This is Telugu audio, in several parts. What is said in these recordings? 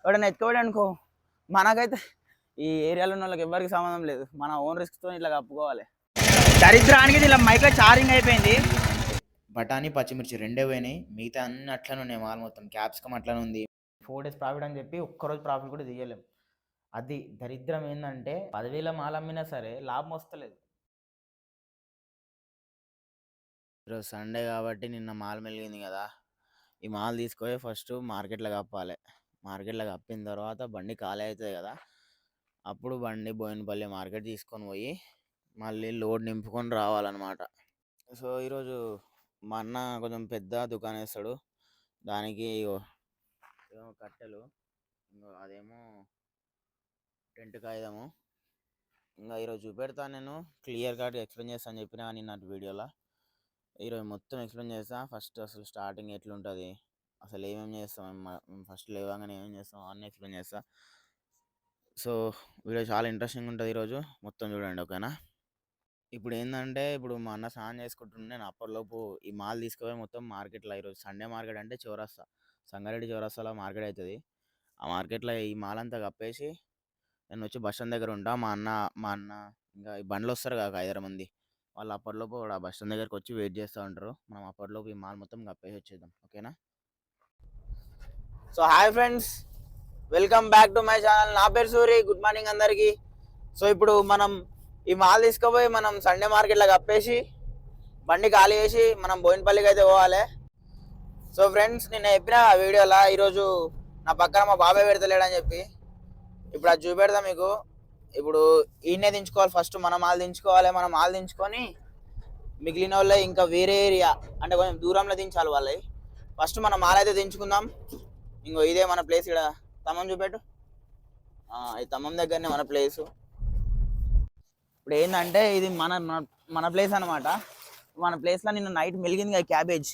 ఎవడన్నా ఎత్తుకోవడం అనుకో మనకైతే ఈ ఏరియాలో ఉన్న వాళ్ళకి ఎవరికి సంబంధం లేదు. మన ఓన్ రిస్క్తో ఇట్లా కప్పుకోవాలి. దరిద్రానికి ఇలా మైక్లో ఛార్జింగ్ అయిపోయింది. బఠానీ పచ్చిమిర్చి రెండే పోయినాయి, మిగతా అన్ని అట్లనే ఉన్నాయి. మాల్ మొత్తం క్యాప్సికమ్ అట్లనే ఉంది. 4 days ప్రాఫిట్ అని చెప్పి ఒక్కరోజు ప్రాఫిట్ కూడా తీయలేం. అది దరిద్రం ఏంటంటే 10,000 మాల్ అమ్మినా సరే లాభం వస్తలేదు. ఈరోజు సండే కాబట్టి నిన్న మాల్ మెలిగింది కదా, ఈ మాల్ తీసుకొని ఫస్ట్ మార్కెట్లో కప్పాలి. మార్కెట్లో కప్పిన తర్వాత బండి ఖాళీ అవుతుంది కదా, అప్పుడు బండి బోయినపల్లి మార్కెట్ తీసుకొని పోయి మళ్ళీ లోడ్ నింపుకొని రావాలన్నమాట. సో ఈరోజు మా అన్న కొంచెం పెద్ద దుకాణం వేస్తాడు. దానికి ఏమో కట్టెలు, అదేమో టెంట్ కాగితము. ఇంకా ఈరోజు చూపెడతాను, నేను క్లియర్ కట్ ఎక్స్ప్లెయిన్ చేస్తాను అని చెప్పిన నిన్న వీడియోలో. ఈరోజు మొత్తం ఎక్స్ప్లెయిన్ చేస్తా. ఫస్ట్ అసలు స్టార్టింగ్ ఎట్లుంటుంది, అసలు ఏమేమి చేస్తాం, ఫస్ట్ లేవగానే ఏమేమి చేస్తాం అన్నీ ఎక్స్ప్లెయిన్ చేస్తా. సో వీడియో చాలా ఇంట్రెస్టింగ్ ఉంటుంది ఈరోజు, మొత్తం చూడండి ఓకేనా. ఇప్పుడు ఏంటంటే, ఇప్పుడు మా అన్న స్నానం చేసుకుంటుండే, నేను అప్పటిలోపు ఈ మాల్ తీసుకుపోయి మొత్తం మార్కెట్లో, ఈరోజు సండే మార్కెట్ అంటే చౌరస్తా, సంగారెడ్డి చౌరస్తాలో మార్కెట్ అవుతుంది. ఆ మార్కెట్లో ఈ మాల్ అంతా కప్పేసి నేను వచ్చి బస్ స్టాండ్ దగ్గర ఉంటా. మా అన్న ఇంకా ఈ బండ్లు వస్తారు కదా 5-6 మంది, వాళ్ళు అప్పటిలోపు ఆ బస్ స్టాండ్ దగ్గరకు వచ్చి వెయిట్ చేస్తూ ఉంటారు. మనం అప్పటిలోపు ఈ మాల్ మొత్తం కప్పేసి వచ్చేద్దాం ఓకేనా. So hi friends, welcome back to my channel. నా పేరు సూరి. గుడ్ మార్నింగ్ అందరికీ. సో ఇప్పుడు మనం ఈ మాల్ తీసుకుపోయి మనం సండే మార్కెట్లో కప్పేసి బండి ఖాళీ చేసి మనం బోయినపల్లికి అయితే పోవాలి. సో ఫ్రెండ్స్, నేను చెప్పిన వీడియోలో ఈరోజు నా పక్కన మా బాబాయ్ పెడతలేడని చెప్పి, ఇప్పుడు అది చూపెడతా మీకు. ఇప్పుడు ఈయనే దించుకోవాలి, ఫస్ట్ మన మాల్ దించుకోవాలి. మనం మాల్ దించుకొని మిగిలిన వాళ్ళే ఇంకా వేరే ఏరియా అంటే కొంచెం దూరంలో దించాలి వాళ్ళవి. ఫస్ట్ మన మాల్ అయితే దించుకుందాం. ఇంకో ఇదే మన ప్లేస్. ఇక్కడ తమ్మం చూపెట్టు. ఈ తమ్మం దగ్గరనే మన ప్లేసు. ఇప్పుడు ఏంటంటే ఇది మన ప్లేస్ అనమాట. మన ప్లేస్లో నిన్న నైట్ మెలిగింది కదా క్యాబేజ్,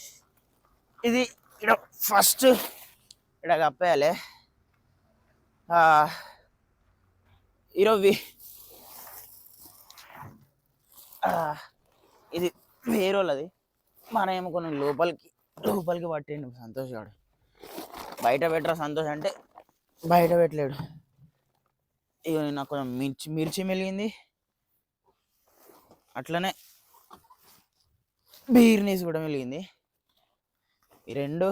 ఇది ఇక్కడ ఫస్ట్ ఇక్కడ కప్పేయాలి. ఈరోజు ఇది వేరే వాళ్ళది, మన ఏమో కొన్ని లోపలికి పట్టేయండి. సంతోష్ గాడు బయట పెట్టరా, సంతోష్ అంటే బయట పెట్టలేడు. ఇక నాకు కొంచెం మిర్చి మెలిగింది, అట్లనే బీర్నీస్ కూడా మెలిగింది. ఈ రెండు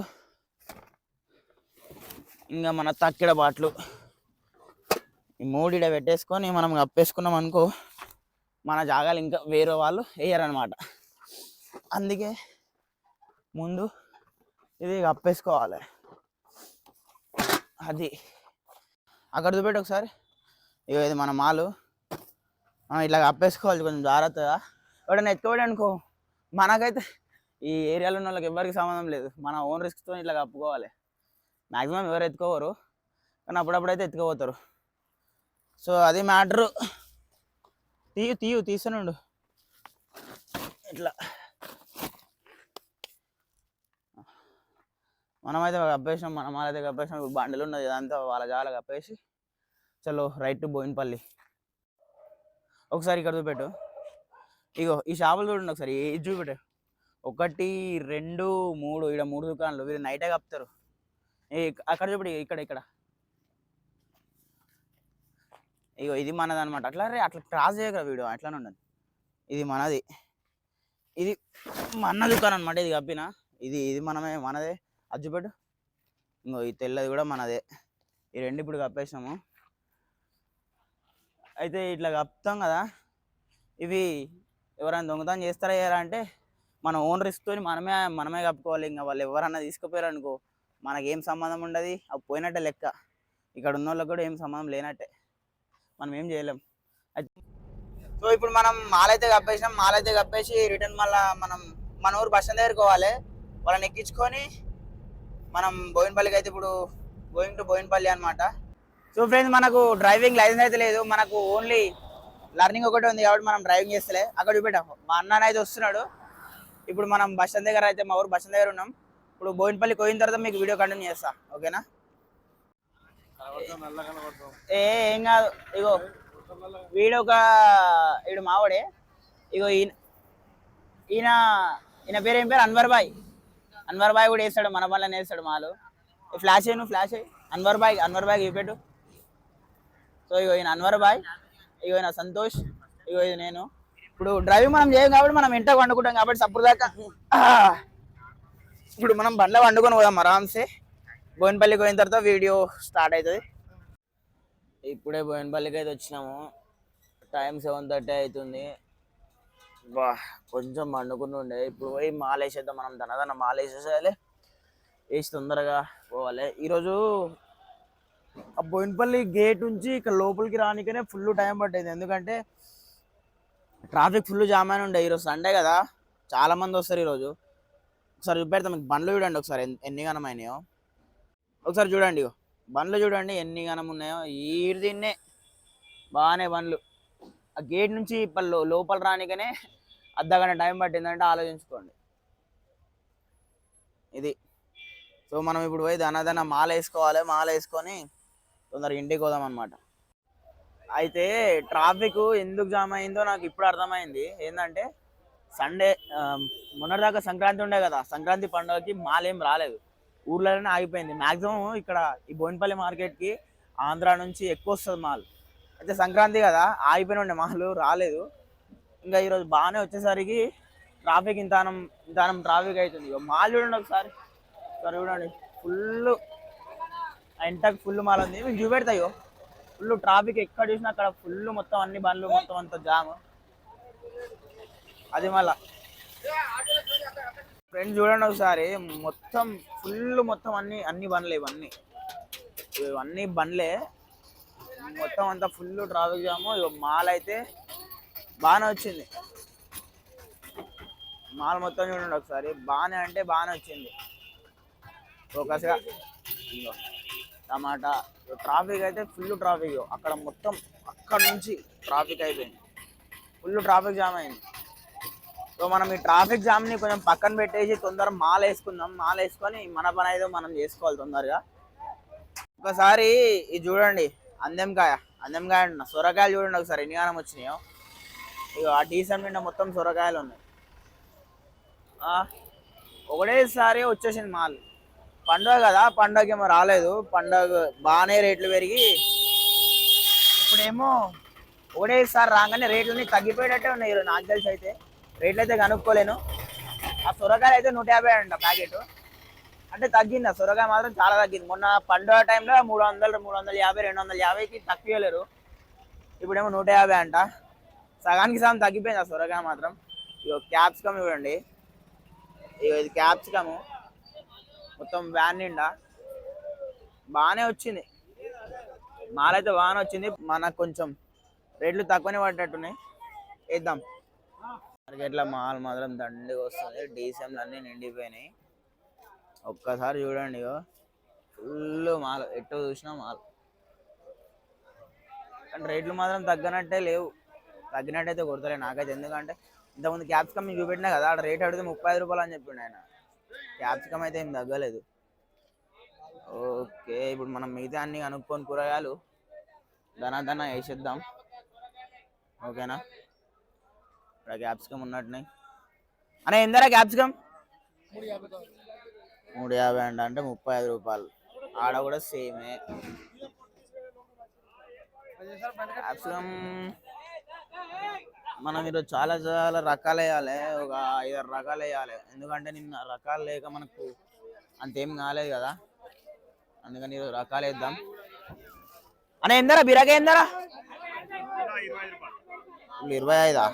ఇంకా మన తక్కిడ బాట్లు, ఈ మూడిడ పెట్టేసుకొని మనం కప్పేసుకున్నాం అనుకో, మన జాగాలు ఇంకా వేరే వాళ్ళు వేయరనమాట. అందుకే ముందు ఇది కప్పేసుకోవాలి. అది అక్కడ చూపెట్టి ఒకసారి. ఇక ఇది మన మాలు, ఇట్లా కప్పేసుకోవాలి కొంచెం జాగ్రత్తగా. ఎవడన్నా ఎత్తుకోవడం అనుకో మనకైతే ఈ ఏరియాలో ఉన్న వాళ్ళకి ఎవరికి సంబంధం లేదు. మన ఓన్ రిస్క్తో ఇట్లా కప్పుకోవాలి. మ్యాక్సిమం ఎవరు ఎత్తుకోవరు, కానీ అప్పుడప్పుడైతే ఎత్తుకుపోతారు. సో అది మ్యాటరు. తీస్తున్నాడు ఇట్లా. మనమైతే కప్పేసినాం, మన మాలైతే కప్పేసినాం. ఇప్పుడు బండిలు ఉన్నది ఇదంతా వాళ్ళ జాల కప్పేసి చలో రైట్ టు బోయినపల్లి. ఒకసారి ఇక్కడ చూపెట్టు. ఇగో ఈ షాపులు చూడండి ఒకసారి, ఇది చూపెట్టు. 1, 2, 3, ఇక్కడ 3 దుకాణాలు. వీళ్ళు నైటే కప్పుతారు. అక్కడ చూపెట్టి, ఇక్కడ ఇగో ఇది మనది అనమాట. అట్లా క్రాస్ చేయగల వీడియో అట్లానే ఉండదు. ఇది మనది, ఇది మన దుకాణం అనమాట. ఇది కప్పిన ఇది మనదే. అది చూపెట్టు. ఇంకో ఈ తెల్లది కూడా మనదే. ఈ రెండు ఇప్పుడు కప్పేసినాము. అయితే ఇట్లా కప్పుతాం కదా, ఇవి ఎవరైనా దొంగతనం చేస్తారా అంటే మన ఓన్ రిస్క్తో మనమే కప్పుకోవాలి. ఇంకా వాళ్ళు ఎవరన్నా తీసుకుపోయారు అనుకో మనకేం సంబంధం ఉండదు, అవి పోయినట్టే లెక్క. ఇక్కడ ఉన్న వాళ్ళకి కూడా ఏం సంబంధం లేనట్టే, మనం ఏం చేయలేం. సో ఇప్పుడు మనం మాల్ అయితే కప్పేసి రిటర్న్ మళ్ళీ మన ఊరు బస్ స్టాండ్ దగ్గరికి పోవాలి. వాళ్ళని ఎక్కించుకొని మనం బోయినపల్లికి అయితే ఇప్పుడు గోయింగ్ టు బోయినపల్లి అనమాట. సో ఫ్రెండ్స్, మనకు డ్రైవింగ్ లైసెన్స్ అయితే లేదు, మనకు ఓన్లీ లర్నింగ్ ఒకటే ఉంది కాబట్టి మనం డ్రైవింగ్ చేస్తలే. అక్కడ చూపెట్టాము, మా అన్న అయితే వస్తున్నాడు. ఇప్పుడు మనం బస్ స్టాండ్ దగ్గర అయితే, మా ఊరు బస్ స్టాండ్ దగ్గర ఉన్నాం. ఇప్పుడు బోయినపల్లి పోయిన తర్వాత మీకు వీడియో కంటిన్యూ చేస్తా ఓకేనా. ఏం కాదు, ఇగో వీడు మావాడే. ఇగో ఈయన పేరు ఏం పేరు, అన్వర్ బాయ్ కూడా వేస్తాడు, మన పనులను వేస్తాడు మాలు. ఫ్లాష్ అయ్యి అన్వర్ బాయ్ చూపెట్టు. సో ఇగో ఈయన అన్వర్ బాయ్, ఇగో ఈయన సంతోష్, ఇగో ఇది నేను. ఇప్పుడు డ్రైవ్ మనం చేయం కాబట్టి మనం ఇంట వండుకుంటాం కాబట్టి సప్పుడు దాకా ఇప్పుడు మనం బండ్లో వండుకొని పోదాం ఆరామ్సే. బోయినపల్లికి పోయిన తర్వాత వీడియో స్టార్ట్ అవుతుంది. ఇప్పుడే బోయినపల్లికి అయితే వచ్చినాము. టైం 7:30 అవుతుంది. బా కొంచెం వండుకుని ఉండే. ఇప్పుడు పోయి మాల్ వేసేద్దాం మనం. దనదన మాల్ వేసేసేయాలి, వేసి తొందరగా పోవాలి. ఈరోజు ఆ బోయినపల్లి గేట్ నుంచి ఇక్కడ లోపలికి రానికనే ఫుల్ టైం పట్టేది, ఎందుకంటే ట్రాఫిక్ ఫుల్ జామ్ అని ఉండే. ఈరోజు సండే కదా, చాలా మంది వస్తారు ఈరోజు. ఒకసారి చూపెడతాం మీకు బండ్లు చూడండి ఒకసారి ఎన్ని గనం అయినాయో. ఒకసారి చూడండి ఇగో బండ్లు చూడండి ఎన్ని గనం ఉన్నాయో. దీన్నే బాగానే బండ్లు. ఆ గేట్ నుంచి లోపల రానికనే అర్ధగంట టైం పట్టిందంటే ఆలోచించుకోండి. ఇది సో మనం ఇప్పుడు పోయి దనదన మాల వేసుకోవాలి. మాల వేసుకొని తొందరగా ఇంటికి పోదాం అనమాట. అయితే ట్రాఫిక్ ఎందుకు జామ్ అయిందో నాకు ఇప్పుడు అర్థమైంది. ఏంటంటే సండే మొన్నటిదాకా సంక్రాంతి ఉండే కదా, సంక్రాంతి పండుగకి మాల్ ఏం రాలేదు, ఊర్లోనే ఆగిపోయింది. మ్యాక్సిమం ఇక్కడ ఈ బోయినపల్లి మార్కెట్కి ఆంధ్ర నుంచి ఎక్కువ వస్తుంది మాల్. అయితే సంక్రాంతి కదా ఆగిపోయిన ఉండే మాల్ రాలేదు. ఇంకా ఈరోజు బాగానే వచ్చేసరికి ట్రాఫిక్ ఇంతానం ట్రాఫిక్ అవుతుంది. మాల్ చూడండి ఒకసారి చూడండి, ఫుల్ ఎంటకు ఫుల్ మాల్ ఉంది. మీకు చూపెడతాయో ఫుల్ ట్రాఫిక్, ఎక్కడ చూసినా అక్కడ ఫుల్ మొత్తం అన్ని బండ్లు మొత్తం అంత జామ్. అది మళ్ళా ఫ్రెండ్స్ చూడండి ఒకసారి, మొత్తం ఫుల్ మొత్తం అన్ని బండ్లే, ఇవన్నీ బండ్లే మొత్తం అంతా ఫుల్ ట్రాఫిక్ జాము. మాల్ అయితే బాగానే వచ్చింది. మాల్ మొత్తం చూడండి ఒకసారి, బాగానే అంటే బాగానే వచ్చింది. ఫోకస్గా టమాటా ట్రాఫిక్ అయితే ఫుల్ ట్రాఫిక్. అక్కడ మొత్తం అక్కడ నుంచి ట్రాఫిక్ అయిపోయింది, ఫుల్ ట్రాఫిక్ జామ్ అయింది. సో మనం ఈ ట్రాఫిక్ జామ్ని కొంచెం పక్కన పెట్టేసి తొందరగా మాల్ వేసుకుందాం. మాల్ వేసుకొని మన పని అయితే మనం చేసుకోవాలి తొందరగా. ఒకసారి ఇది చూడండి, అందెంకాయ అంటున్నా, సొరకాయలు చూడండి ఒకసారి ఎన్ని గానం వచ్చినాయో. ఇక ఆ డీసెంట్ నిండా మొత్తం సొరకాయలు ఉన్నాయి. ఒకటేసారి వచ్చేసింది మాల్. పండుగ కదా, పండుగ ఏమో రాలేదు. పండుగ బాగానే రేట్లు పెరిగి ఇప్పుడేమో ఒకటేసారి రాగానే రేట్లన్నీ తగ్గిపోయేటట్టే ఉన్నాయి. నాకు తెలిసి అయితే రేట్లు అయితే కనుక్కోలేను. ఆ సొరకాయలు అయితే 150 అంట ప్యాకెట్. అంటే తగ్గింది, ఆ సొరకాయ మాత్రం చాలా తగ్గింది. మొన్న పండుగ టైంలో 300, 350, 250కి తక్కువలేరు. ఇప్పుడేమో 150 అంట. సగానికి సగం తగ్గిపోయింది ఆ సొరకాయ మాత్రం. ఇక క్యాప్సికమ్ చూడండి, ఇక ఇది క్యాప్సికము మొత్తం వ్యాన్ నిండా బాగానే వచ్చింది. మాల్ అయితే బాగానే వచ్చింది. మనకు కొంచెం రేట్లు తక్కువనే పడ్డట్టున్నాయి, వేద్దాం. మార్కెట్లో మాల్ మాత్రం దండిగా వస్తుంది. డీసెంట్లు అన్నీ నిండిపోయినాయి. ఒక్కసారి చూడండి, ఫుల్ మాల్, ఎటు చూసినా మాల్. కానీ రేట్లు మాత్రం తగ్గనట్టే లేవు, తగ్గినట్టయితే కొడతలే నాకైతే. ఎందుకంటే ఇంతకుముందు క్యాప్సికమ్ మీకు చూపెట్టినా కదా, అక్కడ రేట్ అడిగితే 35 రూపాయలు అని చెప్పిండు ఆయన. క్యాప్సికమ్ అయితే ఏం తగ్గలేదు. ఓకే, ఇప్పుడు మనం మిగతా అన్ని కనుక్కొని కూరగాయలు దన వేసేద్దాం. ఓకేనా, ఇక్కడ క్యాప్సికమ్ ఉన్నట్టున్నాయి. అనే ఎందరా క్యాప్సికమ్? 350 అంట, అంటే 35 రూపాయలు. ఆడ కూడా సేమే. క్యాప్సికమ్ మనం ఈరోజు చాలా రకాలు వేయాలి, ఒక 5-6 రకాలు వేయాలి. ఎందుకంటే నిన్న రకాలు లేక మనకు అంతేం కాలేదు కదా, అందుకని ఈరోజు రకాలు వేద్దాం. అనే ఎందరా బీరకాయ ఎందరా? 25.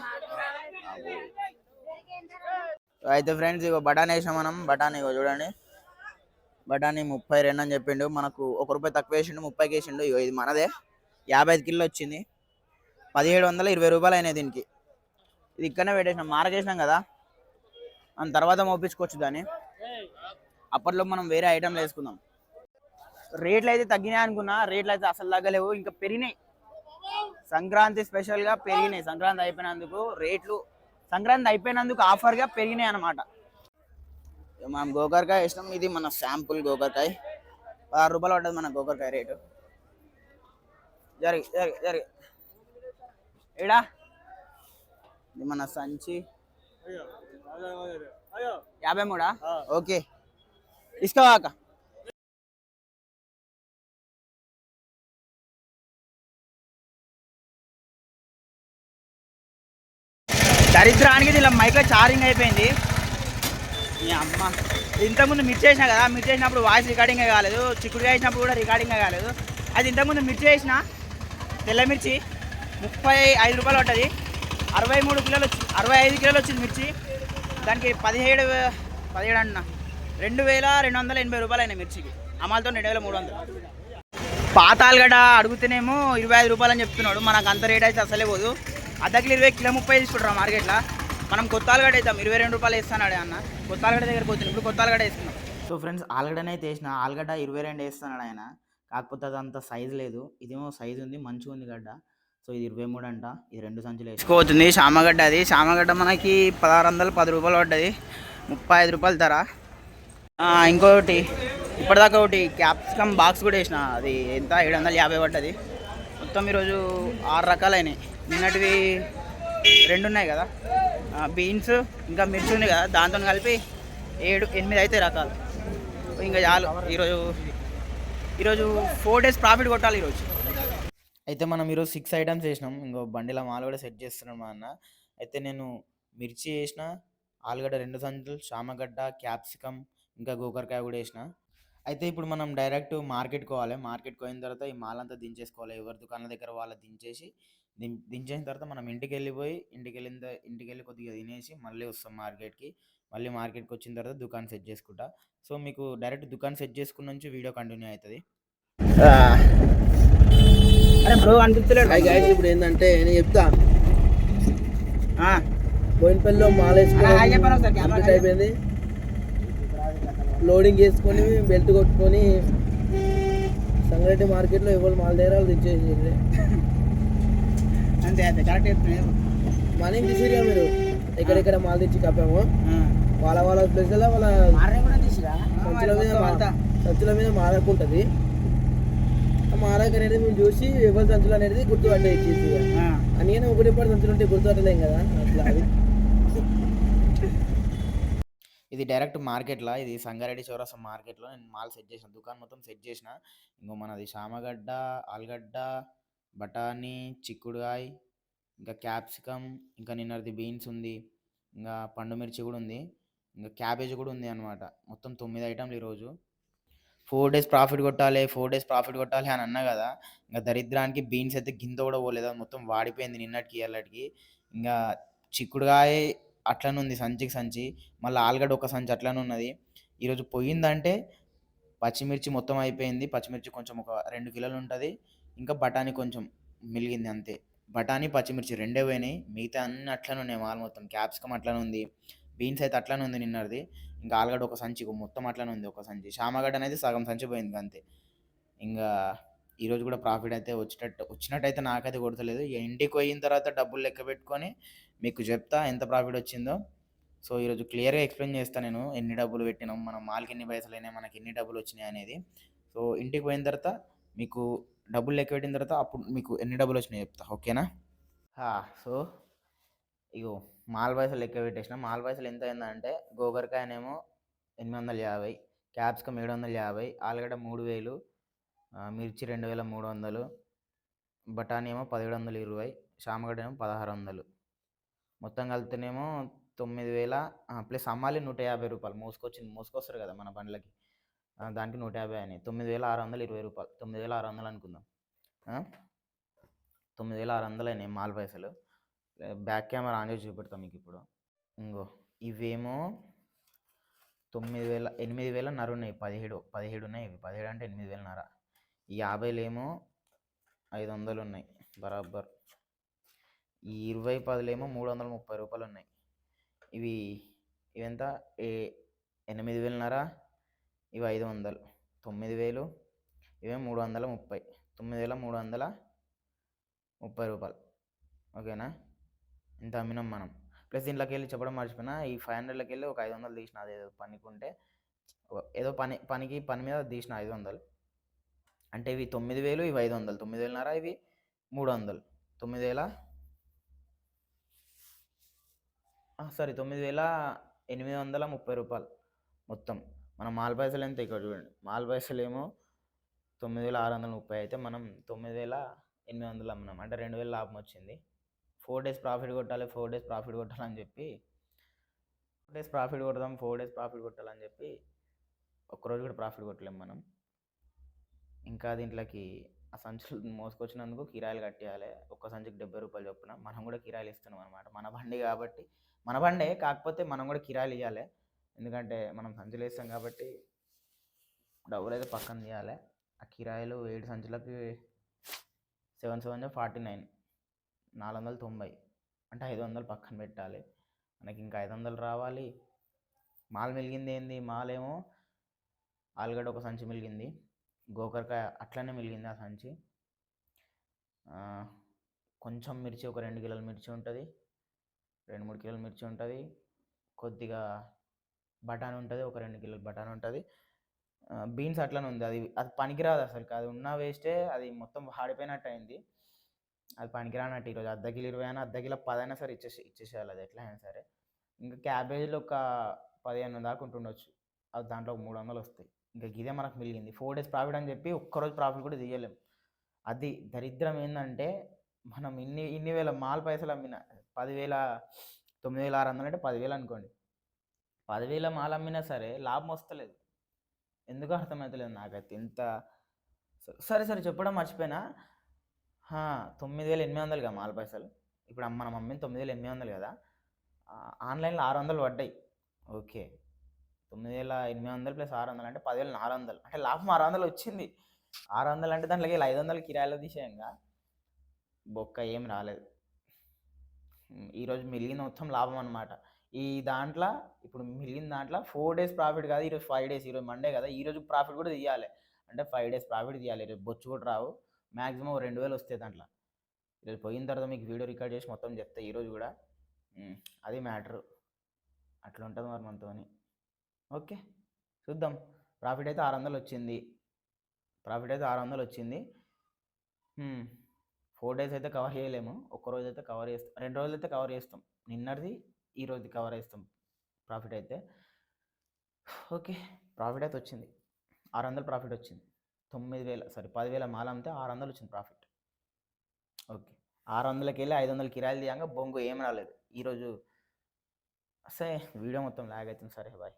అయితే ఫ్రెండ్స్ ఇగో బఠానీ వేసాం మనం. బఠానీ ఇగో చూడండి, బఠానీ 32 అని చెప్పిండు. మనకు 1 రూపాయి తక్కువ వేసిండు, 30కి వేసిండు. ఇగో ఇది మనదే, 55 కిలో వచ్చింది. 1720 రూపాయలు అయినాయి దీనికి. ఇది ఇక్కడనే పెట్టేసినాం, మారకేసినాం కదా, మనం తర్వాత మోపించుకోవచ్చు దాన్ని. అప్పట్లో మనం వేరే ఐటెంలు వేసుకుందాం. రేట్లు అయితే తగ్గినాయి అనుకున్నా, రేట్లు అయితే అసలు తగ్గలేవు, ఇంకా పెరిగినాయి. సంక్రాంతి స్పెషల్గా పెరిగినాయి. సంక్రాంతి అయిపోయినందుకు ఆఫర్గా పెరిగినాయి అన్నమాట. మనం గోకరకాయ వేసినాం. ఇది మన శాంపుల్ గోకరకాయ, 16 రూపాయలు పడ్డది మన గోకరకాయ రేటు. జరిగి ఏడా ఇది మన సంచి 53. ఓకే, ఇసుకోవాక దరిద్రానికి ఇలా మైక్లో ఛార్జింగ్ అయిపోయింది. ఈ అమ్మ ఇంతకుముందు మిర్చి వేసినా కదా, మిర్చి వేసినప్పుడు వాయిస్ రికార్డింగ్ కాలేదు, చిక్కుడుగా వేసినప్పుడు కూడా రికార్డింగ్ కాలేదు. అది ఇంతకుముందు మిర్చి వేసిన తెల్ల మిర్చి 35 రూపాయలు పడ్డది. 63 కిలోలు వచ్చి 65 కిలోలు వచ్చింది మిర్చి. దానికి 17 అన్న 2280 రూపాయలు అయినాయి మిర్చికి. అమలుతో 2300. పాత ఆలుగడ్డ అడుగుతేనేమో 25 రూపాయలు అని చెప్తున్నాడు. మనకు అంత రేట్ అయితే అసలే పోదు. అర్ధకిలో 20 కిలో 30 తీసుకుంటారు మార్కెట్లో. మనం కొత్త ఆలుగడ్డ అవుతాం 22 రూపాయలు వేస్తానాడే అన్న. కొత్త ఆలుగడ్డ దగ్గరికి వచ్చింది, ఇప్పుడు కొత్త ఆలుగడ్డ వేస్తున్నాం. సో ఫ్రెండ్స్, ఆలుగడ్డనే అయితే వేసిన. ఆలుగడ్డ 22 వేస్తున్నాడు ఆయన, కాకపోతే అది అంత సైజు లేదు. ఇదేమో సైజు ఉంది, మంచిగా ఉంది గడ్డ. సో ఇది 23 అంట. ఇది 2 సంచులు వేసుకోవచ్చుంది. శామగడ్డ, అది శామగడ్డ మనకి 1610 రూపాయలు పడ్డది, 35 రూపాయలు ధర. ఇంకొకటి ఇప్పటిదాకా ఒకటి క్యాప్సికమ్ బాక్స్ కూడా వేసిన, అది ఎంత 750 పడ్డది. మొత్తం ఈరోజు 6 రకాలైనాయి. నిన్నటివి 2 ఉన్నాయి కదా, బీన్స్ ఇంకా మిర్చి ఉంది కదా, దాంతో కలిపి 7-8 అయితే రకాలు. ఇంకా చాలు. ఈరోజు 4 days ప్రాఫిట్ కొట్టాలి ఈరోజు. అయితే మనం ఈరోజు 6 ఐటమ్స్ వేసినాం. ఇంకో బండిలో మాలు కూడా సెట్ చేస్తున్నాం మా అన్న. అయితే నేను మిర్చి వేసిన, ఆలుగడ్డ 2 సంచులు, శామగడ్డ, క్యాప్సికమ్ ఇంకా గోకరకాయ కూడా వేసిన. అయితే ఇప్పుడు మనం డైరెక్ట్ మార్కెట్కి పోవాలి. మార్కెట్కి పోయిన తర్వాత ఈ మాల్ అంతా దించేసుకోవాలి. ఎవరి దుకాణాల దగ్గర వాళ్ళ దించేసి దించేసిన తర్వాత మనం ఇంటికి వెళ్ళి కొద్దిగా తినేసి మళ్ళీ వస్తాం మార్కెట్కి. మళ్ళీ మార్కెట్కి వచ్చిన తర్వాత దుకాణం సెట్ చేసుకుంటా. సో మీకు డైరెక్ట్ దుకాణం సెట్ చేసుకున్న నుంచి వీడియో కంటిన్యూ అవుతుంది. అరే బ్రో అనిపించలేదు. ఇప్పుడు ఏంటంటే నేను చెప్తా, బోయినపల్లిలో మాల్ వేసుకొని అయిపోయింది. లోడింగ్ చేసుకొని బెల్ట్ కొట్టుకొని సంగారెడ్డి మార్కెట్లో ఎవరు మాల్ దగ్గర తెచ్చేసి అంతే అంతే కరెక్ట్ చెప్తున్నాను. మార్నింగ్ తీసిరా మీరు ఎక్కడెక్కడ మాల్ తెచ్చి కప్పాము. వాళ్ళ ప్లేస్లో వాళ్ళ సంచుల మీద మారకుంటుంది. మారాక అనేది మేము చూసి ఎవరి సంచులు అనేది గుర్తుపట్టేసి అని ఒకటి సంచులు ఉంటే గుర్తుపట్టలేం కదా, అట్లా. అది ఇది డైరెక్ట్ మార్కెట్లో, ఇది సంగారెడ్డి చౌరస్తా మార్కెట్లో నేను మాల్ సెట్ చేసిన, దుకాణం మొత్తం సెట్ చేసిన. ఇంకో మనది శామగడ్డ, ఆలుగడ్డ, బఠానీ, చిక్కుడుకాయ, ఇంకా క్యాప్సికమ్, ఇంకా నిన్నది బీన్స్ ఉంది, ఇంకా పండు మిర్చి కూడా ఉంది, ఇంకా క్యాబేజ్ కూడా ఉంది అనమాట. మొత్తం 9 ఐటమ్లు ఈరోజు. 4 days ప్రాఫిట్ కొట్టాలి అని అన్నా కదా. ఇంకా దరిద్రానికి బీన్స్ అయితే గింత కూడా పోలేదు, మొత్తం వాడిపోయింది నిన్నటికి ఇళ్ళకి. ఇంకా చిక్కుడుకాయ అట్లనే ఉంది, సంచి. మళ్ళీ ఆలుగడ్డ ఒక సంచి అట్లనే ఉన్నది. ఈరోజు పోయిందంటే పచ్చిమిర్చి మొత్తం అయిపోయింది. పచ్చిమిర్చి కొంచెం ఒక 2 కిలోలు ఉంటుంది. ఇంకా బఠానీ కొంచెం మిలిగింది అంతే. బఠానీ పచ్చిమిర్చి 2 పోయినాయి, మిగతా అన్నీ అట్లనే ఉన్నాయి. మాల్ మొత్తం క్యాప్సికమ్ అట్లనే ఉంది, బీన్స్ అయితే అట్లనే ఉంది నిన్నది. ఇంకా ఆలుగడ్డ ఒక సంచి మొత్తం అట్లనే ఉంది, ఒక సంచి. శామగడ్డ అనేది సగం సంచి పోయింది అంతే. ఇంకా ఈరోజు కూడా ప్రాఫిట్ అయితే వచ్చినట్టయితే నాకైతే కొడతలేదు. ఇంటికి పోయిన తర్వాత డబ్బులు లెక్క పెట్టుకొని మీకు చెప్తా ఎంత ప్రాఫిట్ వచ్చిందో. సో ఈరోజు క్లియర్గా ఎక్స్ప్లెయిన్ చేస్తాను నేను, ఎన్ని డబ్బులు పెట్టినాం, మనం మాల్కి ఎన్ని పైసలు అయినాయి, మనకి ఎన్ని డబ్బులు వచ్చినాయి అనేది. సో ఇంటికి పోయిన తర్వాత మీకు డబ్బులు లెక్క పెట్టిన తర్వాత అప్పుడు మీకు ఎన్ని డబ్బులు వచ్చినాయి చెప్తా, ఓకేనా? సో ఇగో మాల్ పైసలు లెక్క పెట్టేసిన. మాల్ పైసలు ఎంత అయిందంటే, గోకరకాయనేమో 850, క్యాప్సికమ్ 750, ఆలుగడ్డ 3000, మిర్చి 2300, బఠానీ ఏమో 1720, శామగడ్డ ఏమో 1600. మొత్తం కలిపితేనేమో 9000 ప్లస్ అమ్మాలి 150 రూపాయలు. మోసుకొస్తారు కదా మన బండ్లకి, దానికి 150 అయినాయి. 9620 రూపాయలు, 9600 అనుకుందాం. 9600 అయినాయి మాల్ పైసలు. బ్యాక్ కెమెరా ఆన్ చేసి చూపెడతాం మీకు ఇప్పుడు. ఇంకో ఇవేమో 8000 ఉన్నాయి, 17 ఉన్నాయి. ఇవి 17 అంటే 8000. ఈ 50 ఏమో 500 ఉన్నాయి బరాబర్. ఈ 20 10 330 రూపాయలు ఉన్నాయి. ఇవెంత 8000, ఇవి 500, 9000, ఇవేమో 330, 9330 రూపాయలు. ఓకేనా? ఇంత అమ్మినాం మనం. ప్లస్ దీంట్లోకి వెళ్ళి చెప్పడం మర్చిపోయినా, ఈ 500లోకి వెళ్ళి ఒక 500 తీసిన, అదేదో పనికుంటే ఏదో పని మీద తీసిన 500. అంటే ఇవి 9000, ఇవి 500, 9000, ఇవి 300, 9830 రూపాయలు మొత్తం. మన మాల్ పైసలు ఎంత ఇక్కడ చూడండి. మాల్ పైసలు ఏమో 9630 అయితే మనం 9800 అమ్మినాం, అంటే 2000 లాభం వచ్చింది. 4 డేస్ ప్రాఫిట్ కొట్టాలి 4 డేస్ ప్రాఫిట్ కొట్టాలని చెప్పి 4 డేస్ ప్రాఫిట్ కొడదాం 4 డేస్ ప్రాఫిట్ కొట్టాలని చెప్పి ఒక్కరోజు కూడా ప్రాఫిట్ కొట్టలేము మనం. ఇంకా దీంట్లోకి ఆ సంచులు మోసుకొచ్చినందుకు కిరాయిలు కట్టేయాలి. ఒక్క సంచికి 70 రూపాయలు చొప్పున. మనం కూడా కిరాయిలు ఇస్తున్నాం అనమాట. మన బండి కాబట్టి మన బండే, కాకపోతే మనం కూడా కిరాయిలు ఇవ్వాలి. ఎందుకంటే మనం సంచులు వేస్తాం కాబట్టి డబ్బులు అయితే పక్కన తీయాలి. ఆ కిరాయిలు 7 సంచులకి 7 7 49, 490, అంటే 500 పక్కన పెట్టాలి. మనకి ఇంకా 500 రావాలి. మాల్ మిలిగింది ఏంది, మాల్ ఏమో ఆలుగడ్డ ఒక సంచి మిలిగింది, గోకరకాయ అట్లనే మిలిగింది ఆ సంచి. కొంచెం మిర్చి, ఒక 2 కిలోల మిర్చి ఉంటుంది, 2-3 కిలోల మిర్చి ఉంటుంది, కొద్దిగా బఠానీ ఉంటుంది, ఒక 2 కిలోల బఠానీ ఉంటుంది. బీన్స్ అట్లనే ఉంది, అది పనికిరాదు అసలు, అది ఉన్న వేస్టే, అది మొత్తం వాడిపోయినట్టు అయింది, అది పనికిరానట్టు. ఈరోజు అర్ధ కిలో 20 అయినా, అర్ధ కిలో 10 అయినా సరే ఇచ్చేసేయాలి, అది ఎట్లా అయినా సరే. ఇంకా క్యాబేజీలో ఒక 15 దాకా ఉంటుండొచ్చు, అది దాంట్లో 300 వస్తాయి. ఇంకా ఇదే మనకు మిగిలింది. 4 డేస్ ప్రాఫిట్ అని చెప్పి ఒక్కరోజు ప్రాఫిట్ కూడా తీయలేం. అది దరిద్రం ఏంటంటే, మనం ఇన్ని వేల మాల్ పైసలు అమ్మిన 10,000, 9,600 అంటే 10,000 అనుకోండి, 10,000 మాల్ అమ్మినా సరే లాభం వస్తలేదు. ఎందుకు అర్థమవుతలేదు నాకైతే. సరే చెప్పడం మర్చిపోయినా, 9,800గా మాల్ పైసలు. ఇప్పుడు మనం అమ్మిన 9,800 కదా, ఆన్లైన్లో 600 పడ్డాయి. ఓకే, 9,800 + 600 అంటే 10,400, అంటే లాభం 600 వచ్చింది. 600 అంటే దాంట్లోకి 500 కిరాయిలో తీసేయంగా బొక్క ఏం రాలేదు. ఈరోజు మిగిలిన మొత్తం లాభం అనమాట. ఈ దాంట్లో ఇప్పుడు మిగిలిన దాంట్లో 4 డేస్ ప్రాఫిట్ కాదు, ఈరోజు 5 డేస్, ఈరోజు మండే కదా, ఈరోజు ప్రాఫిట్ కూడా తీయాలి. అంటే 5 డేస్ ప్రాఫిట్ తీయాలి. ఈరోజు బొచ్చు కూడా రావు, మ్యాక్సిమం 2,000 వస్తాయి దాంట్లో. ఈరోజు పోయిన తర్వాత మీకు వీడియో రికార్డ్ చేసి మొత్తం చెప్తా ఈరోజు కూడా. అది మ్యాటరు, అట్లా ఉంటుంది మరి మనతోని. ఓకే, చూద్దాం. ప్రాఫిట్ అయితే 600 వచ్చింది, 4 డేస్ అయితే కవర్ చేయలేము, ఒక్కరోజు అయితే కవర్ చేస్తాం, 2 రోజులు అయితే కవర్ చేస్తాం. నిన్నటిది ఈరోజుది కవర్ చేస్తాం ప్రాఫిట్ అయితే. ఓకే, ప్రాఫిట్ అయితే వచ్చింది, 600 ప్రాఫిట్ వచ్చింది. 10,000 మాల అమ్మితే 600 వచ్చింది ప్రాఫిట్. ఓకే, 600కి వెళ్ళి 500 కిరాయిలు తీయంగా బొంగు ఏం రాలేదు ఈరోజు. సరే, వీడియో మొత్తం లాగ్ అవుతుంది. సరే, బాయ్.